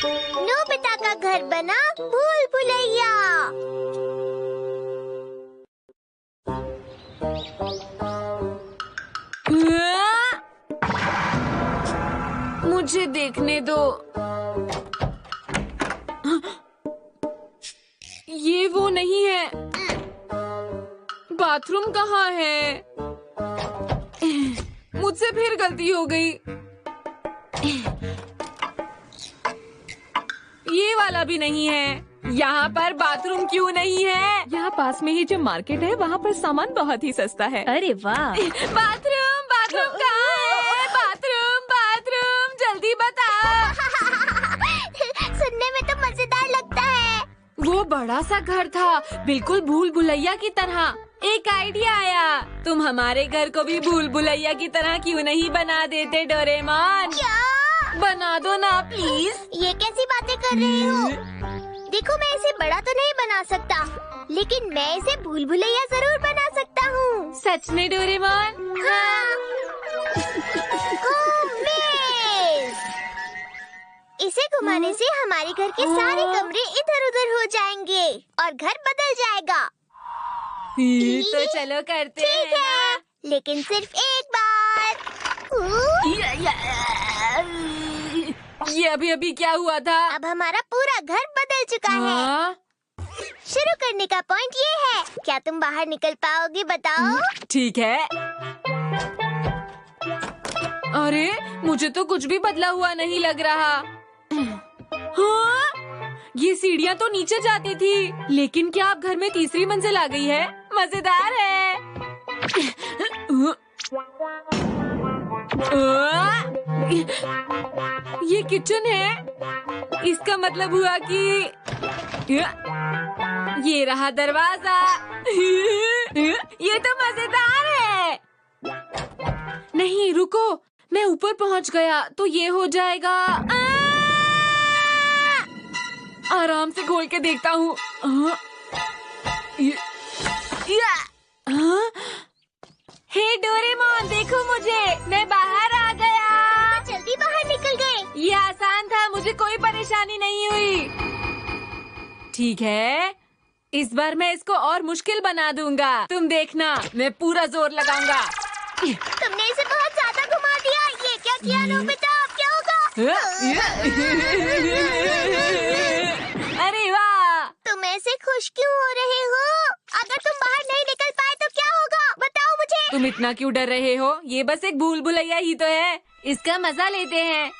Nobita का घर बना भूल भुलैया। मुझे देखने दो। ये वो नहीं है। बाथरूम कहाँ है? मुझसे फिर गलती हो गई। ये वाला भी नहीं है। यहाँ पर बाथरूम क्यों नहीं है? यहाँ पास में ही जो मार्केट है वहाँ पर सामान बहुत ही सस्ता है। अरे वाह। बाथरूम बाथरूम कहाँ है? बाथरूम बाथरूम जल्दी बताओ। सुनने में तो मजेदार लगता है। वो बड़ा सा घर था, बिल्कुल भूल भुलैया की तरह। एक आइडिया आया, तुम हमारे घर को भी भूल भुलैया की तरह क्यों नहीं बना देते डोरेमोन? क्या? बना दो ना प्लीज। ये कैसी बातें कर रहे हो? देखो, मैं इसे बड़ा तो नहीं बना सकता, लेकिन मैं इसे भूल भुलैया जरूर बना सकता हूँ। सच में डोरेमोन? हाँ। इसे घुमाने से हमारे घर के सारे कमरे इधर उधर हो जाएंगे और घर बदल जाएगा। तो चलो करते हैं ना। लेकिन सिर्फ एक बार। ये अभी क्या हुआ था? अब हमारा पूरा घर बदल चुका है। हाँ? शुरू करने का पॉइंट ये है। क्या तुम बाहर निकल पाओगे? बताओ। ठीक है। अरे मुझे तो कुछ भी बदला हुआ नहीं लग रहा। हाँ? ये सीढ़ियाँ तो नीचे जाती थी, लेकिन क्या अब घर में तीसरी मंजिल आ गई है? मजेदार है। ये किचन है। इसका मतलब हुआ कि ये रहा दरवाजा। ये तो मजेदार है। नहीं रुको, मैं ऊपर पहुंच गया तो ये हो जाएगा। आराम से खोल के देखता हूँ। हे डोरेमोन, देखो मुझे, मैं बाहर आ गया। जल्दी बाहर निकल गए। ये आसान था, मुझे कोई परेशानी नहीं हुई। ठीक है, इस बार मैं इसको और मुश्किल बना दूंगा। तुम देखना, मैं पूरा जोर लगाऊंगा। तुमने इसे बहुत ज्यादा घुमा दिया। ये क्या किया नोबिता? अब क्या होगा? अरे वाह! तुम ऐसे खुश क्यों हो रहे हो? अगर तुम बाहर नहीं निकल पाए तो क्या होगा? बताओ मुझे। तुम इतना क्यों डर रहे हो? ये बस एक भूल भुलैया ही तो है। इसका मजा लेते हैं।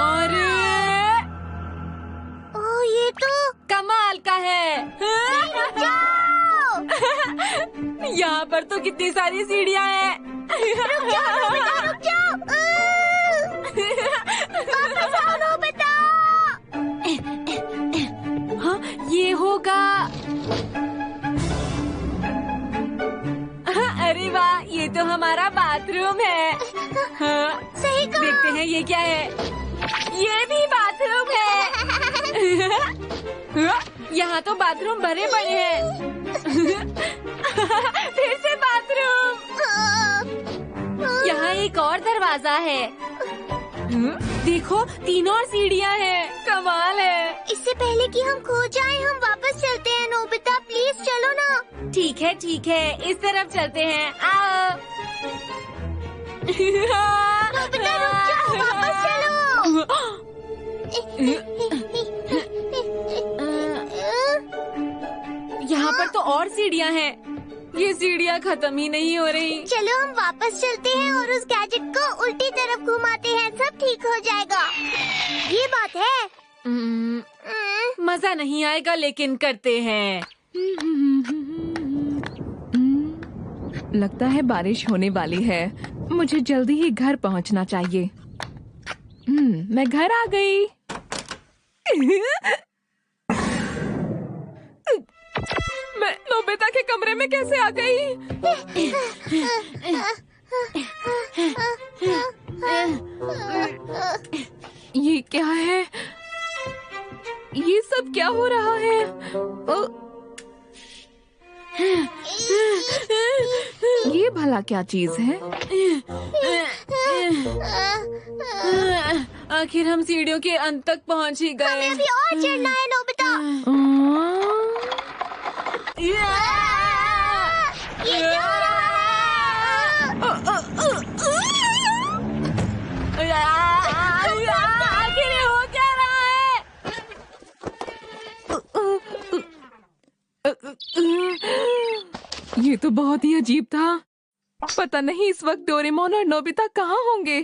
अरे ओह, ये तो कमाल का है। यहाँ पर तो कितनी सारी सीढ़ियाँ हैं। रुक जाओ। वापस आओ नोबिता। हाँ, ये होगा। अरे वाह, ये तो हमारा बाथरूम है। हाँ, सही कहा। देखते हैं ये क्या है। ये भी बाथरूम है। यहाँ तो बाथरूम भरे पड़े हैं। फिर से बाथरूम। यहाँ एक और दरवाजा है। देखो, 3 और सीढ़ियाँ हैं। कमाल है। इससे पहले कि हम खो जाएं, हम वापस चलते हैं। नोबिता प्लीज चलो ना। ठीक है, इस तरफ चलते हैं। आओ। नोबिता रुक जाओ, वापस चलो। यहाँ पर तो और सीढ़ियाँ हैं। ये सीढ़ियाँ खत्म ही नहीं हो रही। चलो हम वापस चलते हैं और उस गैजेट को उल्टी तरफ घुमाते हैं। सब ठीक हो जाएगा। ये बात है। मजा नहीं आएगा, लेकिन करते हैं। लगता है बारिश होने वाली है। मुझे जल्दी ही घर पहुंचना चाहिए। मैं घर आ गई। मैं नोबिता के कमरे में कैसे आ गई? ये क्या है? ये सब क्या हो रहा है? ये भला क्या चीज है? आखिर हम सीढ़ियों के अंत तक पहुंच ही गए। हमें अभी और चढ़ना है नोबिता। ये क्या हो रहा है? आखिर ये हो क्या रहा है? ये तो बहुत ही अजीब था। पता नहीं इस वक्त डोरेमोन और नोबिता कहाँ होंगे।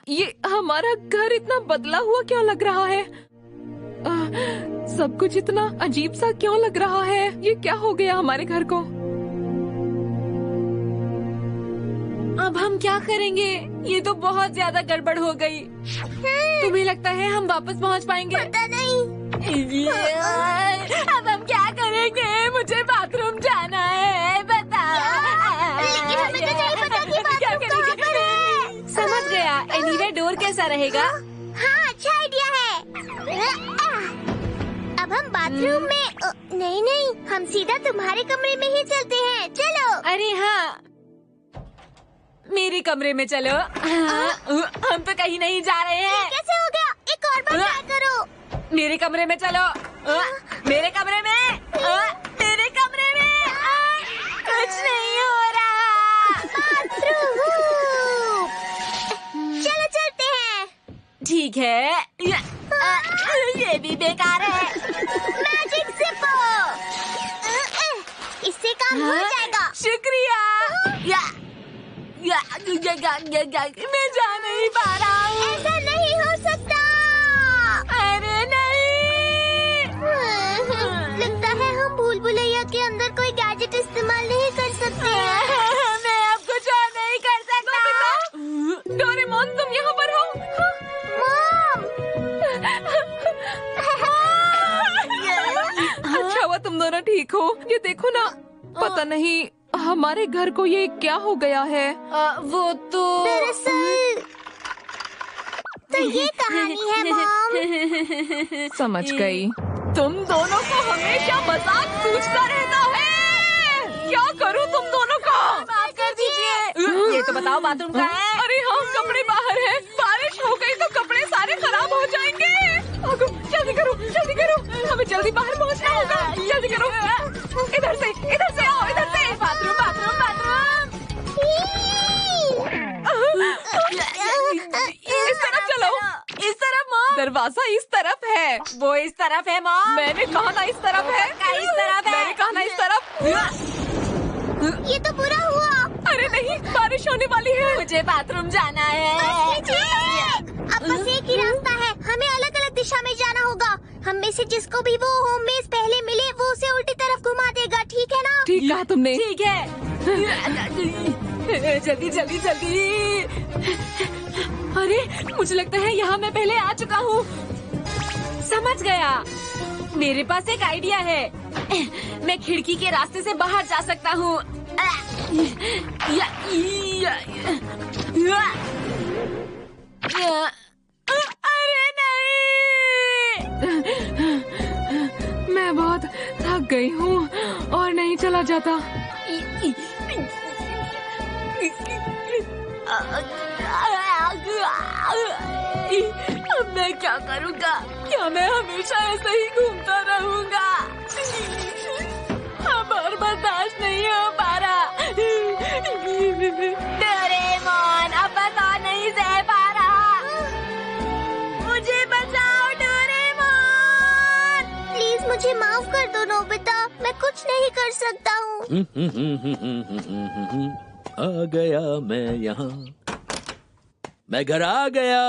ये हमारा घर इतना बदला हुआ क्यों लग रहा है? सब कुछ इतना अजीब सा क्यों लग रहा है? ये क्या हो गया हमारे घर को? अब हम क्या करेंगे? ये तो बहुत ज्यादा गड़बड़ हो गई। तुम्हें लगता है हम वापस पहुंच पाएंगे? पता नहीं। अब हम क्या करेंगे? मुझे बाथरूम जाना है, बताओ। लेकिन हमें तो नहीं पता कि क्या बाथरूम कहाँ पर है। समझ गया। एनीवे डोर कैसा रहेगा? हाँ, अच्छा आइडिया है। अब हम बाथरूम में नहीं, हम सीधा तुम्हारे कमरे में ही चलते हैं। चलो। अरे हाँ, मेरे कमरे में चलो। हम तो कहीं नहीं जा रहे हैं। कैसे हो गया? एक और बार ट्राई करो। मेरे कमरे में चलो। मेरे कमरे में। मेरे कमरे में। कुछ नहीं हो रहा। बाथरूम। चलो चलते हैं। ठीक है। ये भी बेकार है। मैजिक सिपो। इससे काम हो जाएगा। शुक्रिया। मैं जा नहीं पा रहा हूँ। ऐसा नहीं हो सकता। अरे नहीं। लगता है हम भूल भुलैया के अंदर कोई गैजेट इस्तेमाल नहीं कर सकते हैं। मैं अब कुछ और नहीं कर सकता। डोरेमोन तुम यहाँ पर हो? मॉम। अच्छा हुआ तुम दोनों ठीक हो। ये देखो ना, पता नहीं हमारे घर को ये क्या हो गया है। वो तो दरअसल तो ये कहानी है मॉम। समझ गई। तुम दोनों को हमेशा मजाक सूझता रहता है। क्या करूं तुम दोनों को? माफ कर दीजिए। ये तो बताओ बाथरूम कहाँ है? अरे हाँ, कपड़े बाहर है। बारिश हो गई तो कपड़े सारे खराब हो जाएंगे। आगो, जल्दी करो, जल्दी करो। हमें जल्दी बाहर पहुंचना होगा। जल्दी करो। इधर से आओ, इधर से। Bathroom bathroom bathroom. इस तरफ चलो। इस तरफ मॉम। दरवाजा इस तरफ है। वो इस तरफ है मॉम। मैंने कहा ना इस तरफ है। इस तरफ है। मैंने कहा ना इस तरफ। ये तो बुरा हुआ। अरे नहीं, बारिश होने वाली है। मुझे बाथरूम जाना है। अब बस एक ही रास्ता है। हमें अलग अलग दिशा में जाना होगा। हम में से जिसको भी वो होम बेस पहले मिले वो उसे उल्टी तरफ घुमा देगा। ठीक है ना? ठीक कहा तुमने। ठीक है। जल्दी जल्दी जल्दी। अरे मुझे लगता है यहाँ मैं पहले आ चुका हूँ। समझ गया। मेरे पास एक आइडिया है। मैं खिड़की के रास्ते से बाहर जा सकता हूँ। अरे नहीं। मैं बहुत थक गई हूँ और नहीं चला जाता। अब मैं क्या करूँगा? क्या मैं हमेशा ऐसे ही घूमता रहूँगा? अब और बर्दाश्त नहीं हो पा रहा। डोरेमोन, अब बस और नहीं सह पा रहा। मुझे बचाओ डोरेमोन। प्लीज मुझे माफ कर दो नोबिता। मैं कुछ नहीं कर सकता हूँ। आ गया मैं यहाँ। मैं घर आ गया।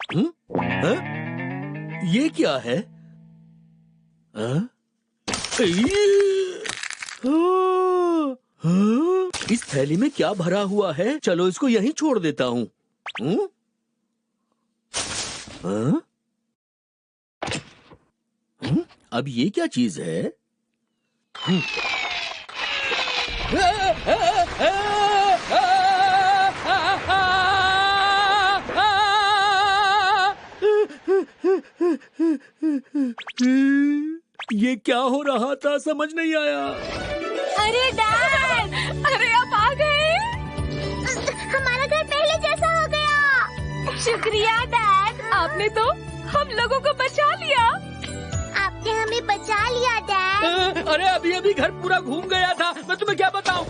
हाँ? ये क्या है? हाँ? इस थैली में क्या भरा हुआ है? चलो इसको यहीं छोड़ देता हूँ। अब ये क्या चीज है? ये क्या हो रहा था समझ नहीं आया। अरे डैड, अरे आप आ गए। हमारा घर पहले जैसा हो गया। शुक्रिया डैड। आपने तो हम लोगों को बचा लिया। आपने हमें बचा लिया डैड। अरे अभी अभी घर पूरा घूम गया था, मैं तुम्हें क्या बताऊं?